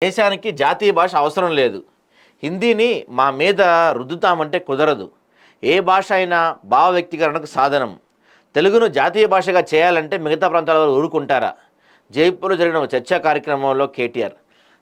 దేశానికి జాతీయ భాష అవసరం లేదు. హిందీని మా మీద రుద్దుతామంటే కుదరదు. ఏ భాష అయినా భావ వ్యక్తీకరణకు సాధనం. తెలుగును జాతీయ భాషగా చేయాలంటే మిగతా ప్రాంతాల వారు ఊరుకుంటారా? జైపూర్లో జరిగిన ఒక చర్చా కార్యక్రమంలో కేటీఆర్.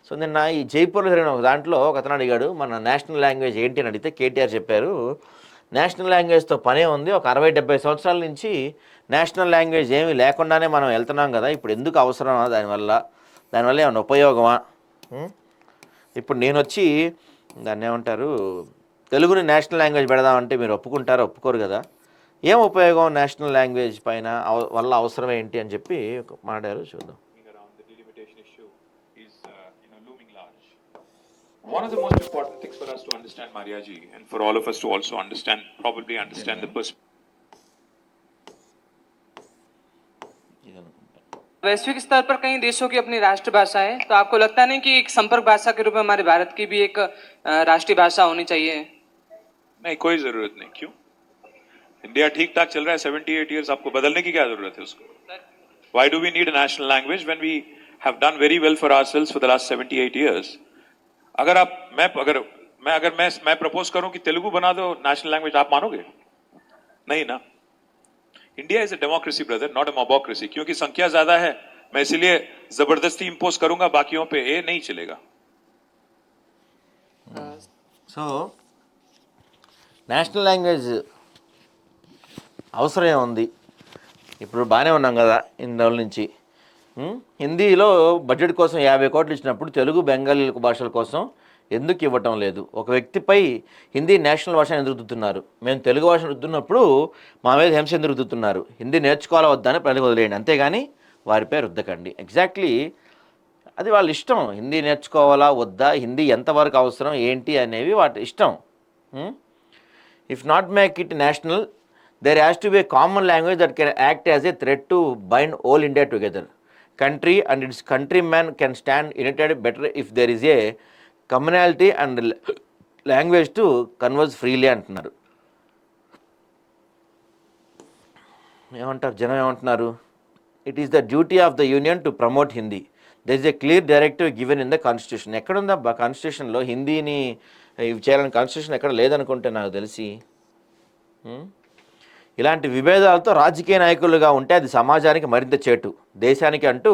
సో నిన్న ఈ జైపూర్లో జరిగిన ఒక దాంట్లో ఒక అతను అడిగాడు, మన నేషనల్ లాంగ్వేజ్ ఏంటి అని అడిగితే కేటీఆర్ చెప్పారు, నేషనల్ లాంగ్వేజ్తో పనే ఉంది. ఒక 60-70 సంవత్సరాల నుంచి నేషనల్ లాంగ్వేజ్ ఏమీ లేకుండానే మనం వెళ్తున్నాం కదా, ఇప్పుడు ఎందుకు అవసరమా, దానివల్ల ఏమైనా ఉపయోగమా? ఇప్పుడు నేను వచ్చి దాన్ని ఏమంటారు, తెలుగుని నేషనల్ లాంగ్వేజ్ పెడదామంటే మీరు ఒప్పుకుంటారా? ఒప్పుకోరు కదా. ఏం ఉపయోగం నేషనల్ లాంగ్వేజ్ పైన వల్ల అవసరం ఏంటి అని చెప్పి మాట్లాడారు. చూద్దాం. One of the most important things for us to understand, Mariaji, and for all of us to also understand, probably understand the perspective. वैश्विक स्तर पर कई देशों की अपनी राष्ट्रभाषा है, तो आपको लगता नहीं कि एक संपर्क भाषा के रूप में हमारे भारत की भी एक राष्ट्रीय भाषा होनी चाहिए? नहीं, कोई जरूरत नहीं. क्यों? इंडिया ठीक ठाक चल रहा है 78 years, आपको बदलने की क्या जरूरत है उसको? Why do we need a national language when we have done very well for ourselves for the last 78 years? अगर मैं प्रपोज करूं कि तेलुगु बना दो नेशनल लैंग्वेज, आप मानोगे? नहीं ना. India is a democracy brother, not a mobocracy. क्योंकि संख्या ज्यादा है, मैं इसलिए जबरदस्ती इंपोज करूंगा बाकियों पे, ये नहीं चलेगा. సో నేషనల్ లాంగ్వేజ్ అవసరం ఏముంది? ఇప్పుడు బాగానే ఉన్నాం కదా ఇన్ని రోజుల నుంచి. హిందీలో బడ్జెట్ కోసం 50 కోట్లు ఇచ్చినప్పుడు తెలుగు బెంగాలీ భాషల కోసం ఎందుకు ఇవ్వటం లేదు? ఒక వ్యక్తిపై హిందీ నేషనల్ భాష ఎందుకు రుద్దుతున్నారు? మేము తెలుగు భాష రుద్దుతున్నప్పుడు మా మీద హింస ఎందుకు రుద్దుతున్నారు? హిందీ నేర్చుకోవాలా వద్దా అని ప్రజలకు వదిలేయండి, అంతేగాని వారిపై రుద్దకండి. ఎగ్జాక్ట్లీ అది వాళ్ళ ఇష్టం. హిందీ నేర్చుకోవాలా వద్దా, హిందీ ఎంతవరకు అవసరం ఏంటి అనేవి వాటి ఇష్టం. If not make it national, there has to be a common language that can act as a thread to bind all India together. Country and its countrymen can stand united better if there is a commonality and language to converse freely అంటున్నారు. ఏమంటారు జనం, ఏమంటున్నారు? It is the duty of the union to promote Hindi. There is a clear directive given in the constitution. ఎక్కడుందా కాన్స్టిట్యూషన్లో హిందీని ఇవి చేయాలని? Constitution ఎక్కడ లేదనుకుంటే నాకు తెలిసి. ఇలాంటి విభేదాలతో రాజకీయ నాయకులుగా ఉంటే అది సమాజానికి మరింత చేటు. దేశానికి అంటూ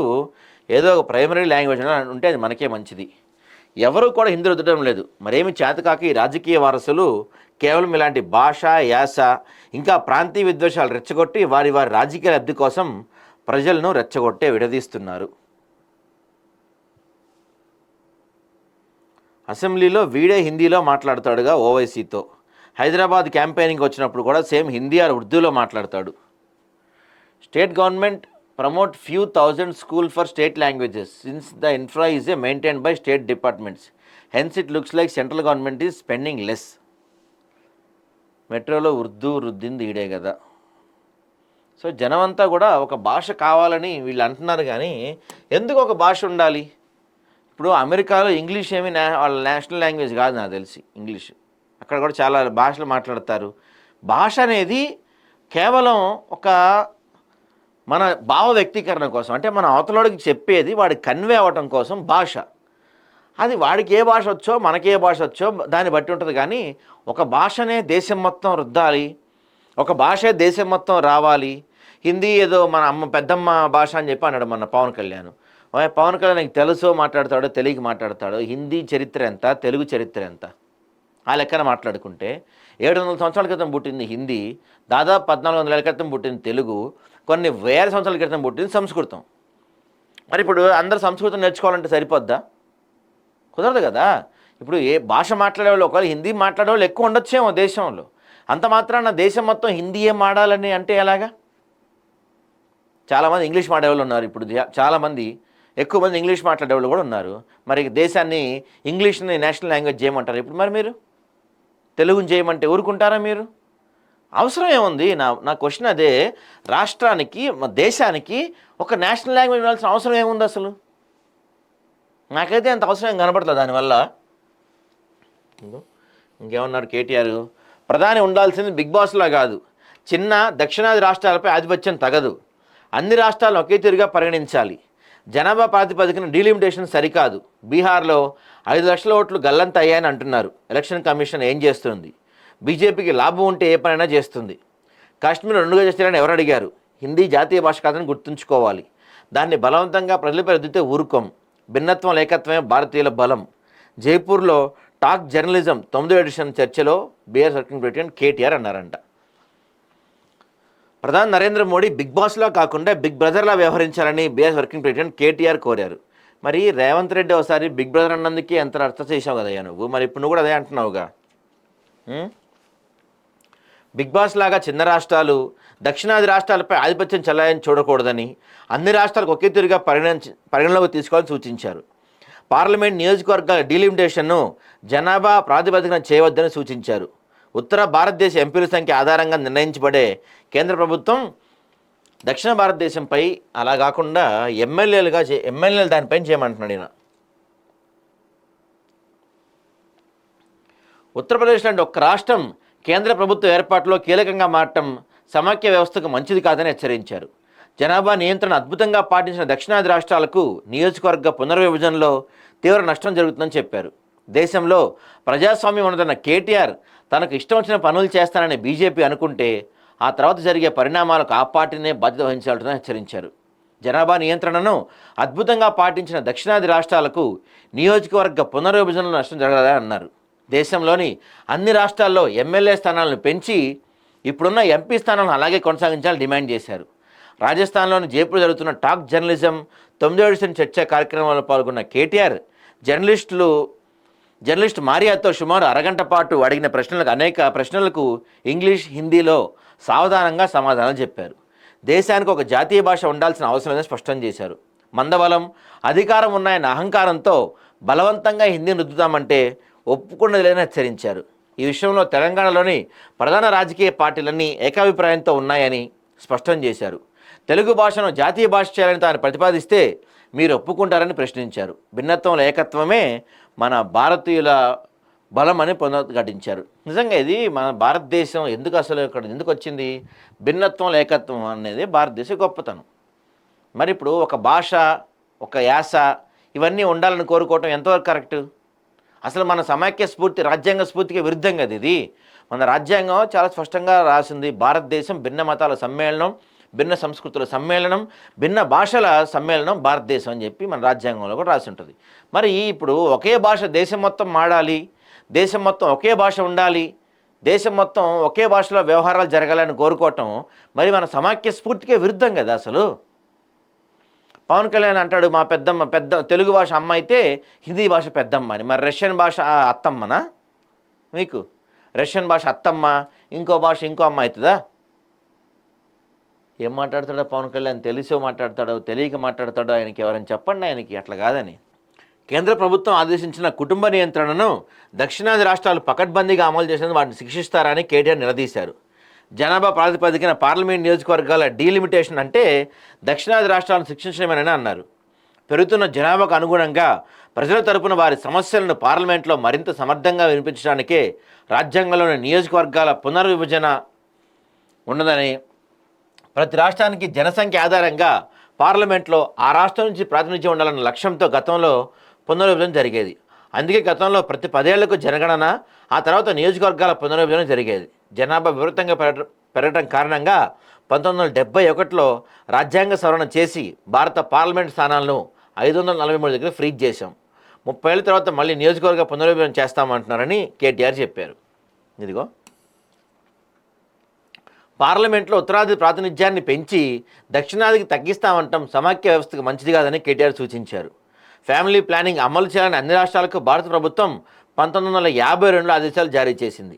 ఏదో ఒక ప్రైమరీ లాంగ్వేజ్ ఉంటే అది మనకే మంచిది. ఎవరు కూడా హిందీ రుద్దడం లేదు. మరేమి చేతకాక ఈ రాజకీయ వారసులు కేవలం ఇలాంటి భాష, యాస, ఇంకా ప్రాంతీయ విద్వేషాలు రెచ్చగొట్టి వారి రాజకీయ లబ్ధి కోసం ప్రజలను రెచ్చగొట్టే విడదీస్తున్నారు. అసెంబ్లీలో వీడే హిందీలో మాట్లాడతాడుగా ఓవైసీతో. హైదరాబాద్ క్యాంపెయినింగ్ వచ్చినప్పుడు కూడా సేమ్ హిందీ ఆర్ ఉర్దూలో మాట్లాడతాడు. State government promote few thousand school for state languages since the infra is a maintained by state departments. Hence it looks like central government is spending less. మెట్రోలో ఉర్దూ రుద్దింది ఈడే కదా. సో జనమంతా కూడా ఒక భాష కావాలని వీళ్ళు అంటున్నారు, కానీ ఎందుకు ఒక భాష ఉండాలి? ఇప్పుడు అమెరికాలో ఇంగ్లీష్ ఏమి వాళ్ళ నేషనల్ లాంగ్వేజ్ కాదు నాకు తెలిసి. ఇంగ్లీష్ అక్కడ కూడా చాలా భాషలు మాట్లాడతారు. భాష అనేది కేవలం ఒక మన భావ వ్యక్తీకరణ కోసం, అంటే మన అవతలోడికి చెప్పేది వాడికి కన్వే అవ్వటం కోసం భాష. అది వాడికి ఏ భాష వచ్చో మనకి ఏ భాష వచ్చో దాన్ని బట్టి ఉంటుంది. కానీ ఒక భాషనే దేశం మొత్తం రుద్దాలి, ఒక భాషే దేశం మొత్తం రావాలి. హిందీ ఏదో మన పెద్దమ్మ భాష అని చెప్పి అన్నాడు మన పవన్ కళ్యాణ్. పవన్ కళ్యాణ్ నీకు తెలుసో మాట్లాడతాడో తెలియక మాట్లాడతాడో, హిందీ చరిత్ర ఎంత, తెలుగు చరిత్ర ఎంత, ఆ లెక్కన మాట్లాడుకుంటే 700 సంవత్సరాల క్రితం పుట్టింది హిందీ, దాదాపు 1400 ఏళ్ళ క్రితం పుట్టింది తెలుగు, కొన్ని వేల సంవత్సరాల క్రితం పుట్టింది సంస్కృతం. మరి ఇప్పుడు అందరూ సంస్కృతం నేర్చుకోవాలంటే సరిపోద్దా? కుదరదు కదా. ఇప్పుడు ఏ భాష మాట్లాడేవాళ్ళు, ఒకవేళ హిందీ మాట్లాడేవాళ్ళు ఎక్కువ ఉండొచ్చేమో దేశంలో, అంత మాత్రాన దేశం మొత్తం హిందీయే మాడాలని అంటే ఎలాగా? చాలామంది ఇంగ్లీష్ మాట్లాడేవాళ్ళు ఉన్నారు. ఇప్పుడు చాలామంది ఎక్కువ మంది ఇంగ్లీష్ మాట్లాడేవాళ్ళు కూడా ఉన్నారు. మరి దేశాన్ని ఇంగ్లీష్ని నేషనల్ లాంగ్వేజ్ చేయమంటారు. ఇప్పుడు మరి మీరు తెలుగుని చేయమంటే ఊరుకుంటారా మీరు? అవసరం ఏముంది? నా క్వశ్చన్ అదే. రాష్ట్రానికి, దేశానికి ఒక నేషనల్ లాంగ్వేజ్ ఉండాల్సిన అవసరం ఏముంది అసలు? నాకైతే అంత అవసరం ఏం కనపడలేదు దానివల్ల. ఇంకేమన్నారు కేటీఆర్? ప్రధాని ఉండాల్సింది బిగ్ బాస్లా కాదు, చిన్న దక్షిణాది రాష్ట్రాలపై ఆధిపత్యం తగదు, అన్ని రాష్ట్రాలను ఒకే తీరుగా పరిగణించాలి, జనాభా ప్రాతిపదికన డీలిమిటేషన్ సరికాదు. బీహార్లో 5 లక్షల ఓట్లు గల్లంత అయ్యాయని అంటున్నారు. ఎలక్షన్ కమిషన్ ఏం చేస్తుంది? బీజేపీకి లాభం ఉంటే ఏ పనైనా చేస్తుంది. కాశ్మీర్ 2గా చేస్తారని ఎవరు అడిగారు? హిందీ జాతీయ భాష కాదని గుర్తుంచుకోవాలి. దాన్ని బలవంతంగా ప్రజలపై రుద్దితే ఊరుకోం. భిన్నత్వం ఏకత్వమే భారతీయుల బలం. జైపూర్లో టాక్ జర్నలిజం 9వ ఎడిషన్ చర్చలో బీఆర్ వర్కింగ్ ప్రెసిడెంట్ కేటీఆర్ అన్నారంట. ప్రధాని నరేంద్ర మోడీ బిగ్ బాస్లా కాకుండా బిగ్ బ్రదర్లా వ్యవహరించాలని బీఆర్ వర్కింగ్ ప్రెసిడెంట్ కేటీఆర్ కోరారు. మరి రేవంత్ రెడ్డి ఒకసారి బిగ్ బ్రదర్ అన్నందుకే ఎంత అర్థ చేసావు కదయ్యా నువ్వు, మరి ఇప్పుడు నువ్వు కూడా అదే అంటున్నావుగా. బిగ్ బాస్ లాగా చిన్న రాష్ట్రాలు దక్షిణాది రాష్ట్రాలపై ఆధిపత్యం చెల్లాయని చూడకూడదని, అన్ని రాష్ట్రాలకు ఒకే తీరుగా పరిగణలోకి తీసుకోవాలని సూచించారు. పార్లమెంట్ నియోజకవర్గాల డీలిమిటేషన్ను జనాభా ప్రాతిపదికన చేయవద్దని సూచించారు. ఉత్తర భారతదేశ ఎంపీల సంఖ్య ఆధారంగా నిర్ణయించబడే కేంద్ర ప్రభుత్వం దక్షిణ భారతదేశంపై అలా కాకుండా ఎమ్మెల్యేలు దానిపైన చేయమంటున్నాడు ఈయన. ఉత్తరప్రదేశ్ లాంటి ఒక్క రాష్ట్రం కేంద్ర ప్రభుత్వ ఏర్పాటులో కీలకంగా మారటం సమాఖ్య వ్యవస్థకు మంచిది కాదని హెచ్చరించారు. జనాభా నియంత్రణ అద్భుతంగా పాటించిన దక్షిణాది రాష్ట్రాలకు నియోజకవర్గ పునర్విభజనలో తీవ్ర నష్టం జరుగుతుందని చెప్పారు. దేశంలో ప్రజాస్వామ్యం ఉన్నదన్న కేటీఆర్ తనకు ఇష్టం వచ్చిన పనులు చేస్తానని బీజేపీ అనుకుంటే ఆ తర్వాత జరిగే పరిణామాలకు ఆ పార్టీనే బాధ్యత వహించాలని హెచ్చరించారు. జనాభా నియంత్రణను అద్భుతంగా పాటించిన దక్షిణాది రాష్ట్రాలకు నియోజకవర్గ పునర్విభజనలో నష్టం జరగదని అన్నారు. దేశంలోని అన్ని రాష్ట్రాల్లో ఎమ్మెల్యే స్థానాలను పెంచి ఇప్పుడున్న ఎంపీ స్థానాలను అలాగే కొనసాగించాలని డిమాండ్ చేశారు. రాజస్థాన్లోని జైపూర్ జరుగుతున్న టాక్ జర్నలిజం 9వ ఎడిషన్ చర్చా కార్యక్రమంలో పాల్గొన్న కేటీఆర్ జర్నలిస్ట్ మారియాతో సుమారు అరగంట పాటు అడిగిన అనేక ప్రశ్నలకు ఇంగ్లీష్, హిందీలో సావధానంగా సమాధానాలు చెప్పారు. దేశానికి ఒక జాతీయ భాష ఉండాల్సిన అవసరం లేదని స్పష్టం చేశారు. మందబలం, అధికారం ఉన్నాయన్న అహంకారంతో బలవంతంగా హిందీని రుద్దుతామంటే ఒప్పుకున్నది లేదని హెచ్చరించారు. ఈ విషయంలో తెలంగాణలోని ప్రధాన రాజకీయ పార్టీలన్నీ ఏకాభిప్రాయంతో ఉన్నాయని స్పష్టం చేశారు. తెలుగు భాషను జాతీయ భాష చేయాలని తాను ప్రతిపాదిస్తే మీరు ఒప్పుకుంటారని ప్రశ్నించారు. భిన్నత్వంలో ఏకత్వమే మన భారతీయుల బలం అని పునరుద్ఘాటించారు. నిజంగా ఇది మన భారతదేశం ఎందుకు వచ్చింది? భిన్నత్వంలో ఏకత్వం అనేది భారతదేశ గొప్పతనం. మరి ఇప్పుడు ఒక భాష, ఒక యాస ఇవన్నీ ఉండాలని కోరుకోవటం ఎంతవరకు కరెక్ట్? అసలు మన సమాఖ్య స్ఫూర్తి, రాజ్యాంగ స్ఫూర్తికి విరుద్ధంగా ఇది. మన రాజ్యాంగం చాలా స్పష్టంగా రాసింది, భారతదేశం భిన్న మతాల సమ్మేళనం, భిన్న సంస్కృతుల సమ్మేళనం, భిన్న భాషల సమ్మేళనం భారతదేశం అని చెప్పి మన రాజ్యాంగంలో కూడా రాసి ఉంటుంది. మరి ఇప్పుడు ఒకే భాష దేశం మొత్తం మాడాలి, దేశం మొత్తం ఒకే భాష ఉండాలి, దేశం మొత్తం ఒకే భాషలో వ్యవహారాలు జరగాలని కోరుకోవటం మరి మన సమాఖ్య స్ఫూర్తికే విరుద్ధం కదా. అసలు పవన్ కళ్యాణ్ అంటాడు మా పెద్ద తెలుగు భాష అమ్మ అయితే హిందీ భాష పెద్దమ్మ అని. మరి రష్యన్ భాష అత్తమ్మనా? మీకు రష్యన్ భాష అత్తమ్మ, ఇంకో భాష ఇంకో అమ్మ అవుతుందా? ఏం మాట్లాడతాడో పవన్ కళ్యాణ్? తెలిసో మాట్లాడతాడో తెలియక మాట్లాడతాడో ఆయనకి ఎవరైనా చెప్పండి ఆయనకి. అట్లా కాదని కేంద్ర ప్రభుత్వం ఆదేశించిన కుటుంబ నియంత్రణను దక్షిణాది రాష్ట్రాలు పకడ్బందీగా అమలు చేసేందుకు వాటిని శిక్షిస్తారని కేటీఆర్ నిలదీశారు. జనాభా ప్రాతిపదికన పార్లమెంట్ నియోజకవర్గాల డీలిమిటేషన్ అంటే దక్షిణాది రాష్ట్రాలను శిక్షించడమేనని అన్నారు. పెరుగుతున్న జనాభాకు అనుగుణంగా ప్రజల తరపున వారి సమస్యలను పార్లమెంట్లో మరింత సమర్థంగా వినిపించడానికే రాజ్యాంగంలోని నియోజకవర్గాల పునర్విభజన ఉన్నదని, ప్రతి రాష్ట్రానికి జనసంఖ్య ఆధారంగా పార్లమెంట్లో ఆ రాష్ట్రం నుంచి ప్రాతినిధ్యం ఉండాలన్న లక్ష్యంతో గతంలో పునర్విభజన జరిగేది. అందుకే గతంలో ప్రతి 10 ఏళ్లకు జనగణన, ఆ తర్వాత నియోజకవర్గాల పునర్విభజన జరిగేది. జనాభా విపరీతంగా పెరగడం కారణంగా 1971లో రాజ్యాంగ సవరణ చేసి భారత పార్లమెంట్ స్థానాలను 543 దగ్గర ఫ్రీజ్ చేశాం. 30 ఏళ్ళ తర్వాత మళ్ళీ నియోజకవర్గ పునర్విభజన చేస్తామంటున్నారని కేటీఆర్ చెప్పారు. ఇదిగో పార్లమెంట్లో ఉత్తరాది ప్రాతినిధ్యాన్ని పెంచి దక్షిణాదికి తగ్గిస్తామంటాం సమాఖ్య వ్యవస్థకు మంచిది కాదని కేటీఆర్ సూచించారు. ఫ్యామిలీ ప్లానింగ్ అమలు చేయాలని అన్ని రాష్ట్రాలకు భారత ప్రభుత్వం 1952లో ఆదేశాలు జారీ చేసింది.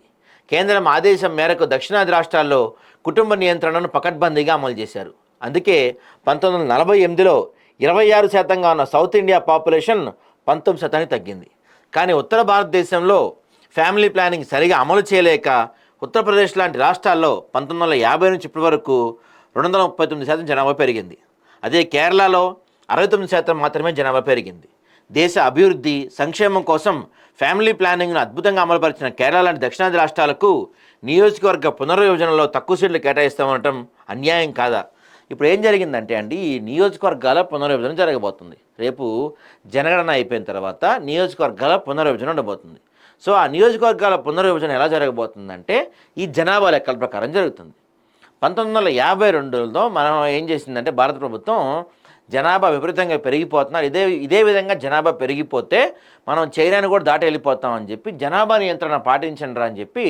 కేంద్రం ఆదేశం మేరకు దక్షిణాది రాష్ట్రాల్లో కుటుంబ నియంత్రణను పకడ్బందీగా అమలు చేశారు. అందుకే 1948లో 26% ఉన్న సౌత్ ఇండియా పాపులేషన్ 19% తగ్గింది. కానీ ఉత్తర భారతదేశంలో ఫ్యామిలీ ప్లానింగ్ సరిగా అమలు చేయలేక ఉత్తరప్రదేశ్ లాంటి రాష్ట్రాల్లో 1950 నుంచి ఇప్పటి వరకు 239% జనాభా పెరిగింది. అదే కేరళలో 69% మాత్రమే జనాభా పెరిగింది. దేశ అభివృద్ధి, సంక్షేమం కోసం ఫ్యామిలీ ప్లానింగ్ను అద్భుతంగా అమలుపరిచిన కేరళ లాంటి దక్షిణాది రాష్ట్రాలకు నియోజకవర్గ పునర్విభజనలో తక్కువ సీట్లు కేటాయిస్తామనటం అన్యాయం కాదా? ఇప్పుడు ఏం జరిగిందంటే అండి, ఈ నియోజకవర్గాల పునర్విభజన జరగబోతుంది. రేపు జనగణన అయిపోయిన తర్వాత నియోజకవర్గాల పునర్విభజన ఉండబోతుంది. సో ఆ నియోజకవర్గాల పునర్విభజన ఎలా జరగబోతుందంటే ఈ జనాభా లెక్కల ప్రకారం జరుగుతుంది. 1952లో మనం ఏం చేసిందంటే భారత ప్రభుత్వం జనాభా విపరీతంగా పెరిగిపోతున్నారు, ఇదే విధంగా జనాభా పెరిగిపోతే మనం చైనాను కూడా దాటి వెళ్ళిపోతామని చెప్పి జనాభా నియంత్రణ పాటించండి అని చెప్పి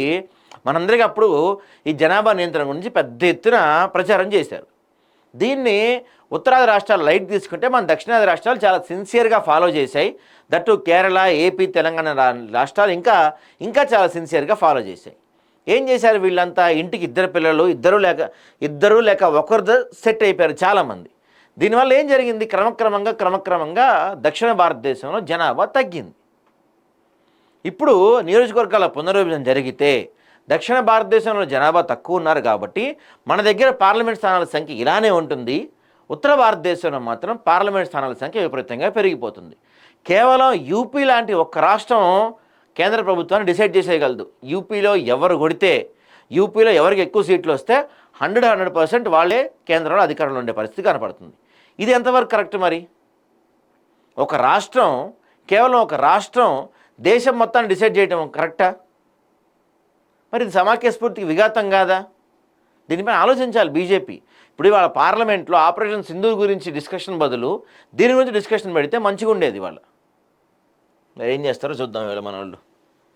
మనందరికీ అప్పుడు ఈ జనాభా నియంత్రణ గురించి పెద్ద ఎత్తున ప్రచారం చేశారు. దీన్ని ఉత్తరాది రాష్ట్రాలు లైట్ తీసుకుంటే మన దక్షిణాది రాష్ట్రాలు చాలా సిన్సియర్గా ఫాలో చేశాయి. దట్టు కేరళ, ఏపీ, తెలంగాణ రాష్ట్రాలు ఇంకా చాలా సిన్సియర్గా ఫాలో చేశాయి. ఏం చేశారు వీళ్ళంతా, ఇంటికి ఇద్దరు పిల్లలు, ఇద్దరు లేక ఒకరు సెట్ అయిపోయారు చాలామంది. దీనివల్ల ఏం జరిగింది, క్రమక్రమంగా దక్షిణ భారతదేశంలో జనాభా తగ్గింది. ఇప్పుడు నియోజకవర్గాల పునర్విభజన జరిగితే దక్షిణ భారతదేశంలో జనాభా తక్కువ ఉన్నారు కాబట్టి మన దగ్గర పార్లమెంట్ స్థానాల సంఖ్య ఇలానే ఉంటుంది. ఉత్తర భారతదేశంలో మాత్రం పార్లమెంట్ స్థానాల సంఖ్య విపరీతంగా పెరిగిపోతుంది. కేవలం యూపీ లాంటి ఒక్క రాష్ట్రం కేంద్ర ప్రభుత్వాన్ని డిసైడ్ చేసేయగలదు. యూపీలో ఎవరు కొడితే, యూపీలో ఎవరికి ఎక్కువ సీట్లు వస్తే 100% వాళ్ళే కేంద్రంలో అధికారంలో ఉండే పరిస్థితి కనపడుతుంది. ఇది ఎంతవరకు కరెక్ట్ మరి? కేవలం ఒక రాష్ట్రం దేశం మొత్తాన్ని డిసైడ్ చేయడం కరెక్టా? మరి ఇది సమాఖ్య స్ఫూర్తికి విఘాతం కాదా? దీనిపై ఆలోచించాలి బీజేపీ. ఇప్పుడు ఇవాళ పార్లమెంట్లో ఆపరేషన్ సింధూర్ గురించి డిస్కషన్ బదులు దీని గురించి డిస్కషన్ పెడితే మంచిగా ఉండేది. వాళ్ళు మరి ఏం చేస్తారో చూద్దాం ఇవాళ మన వాళ్ళు.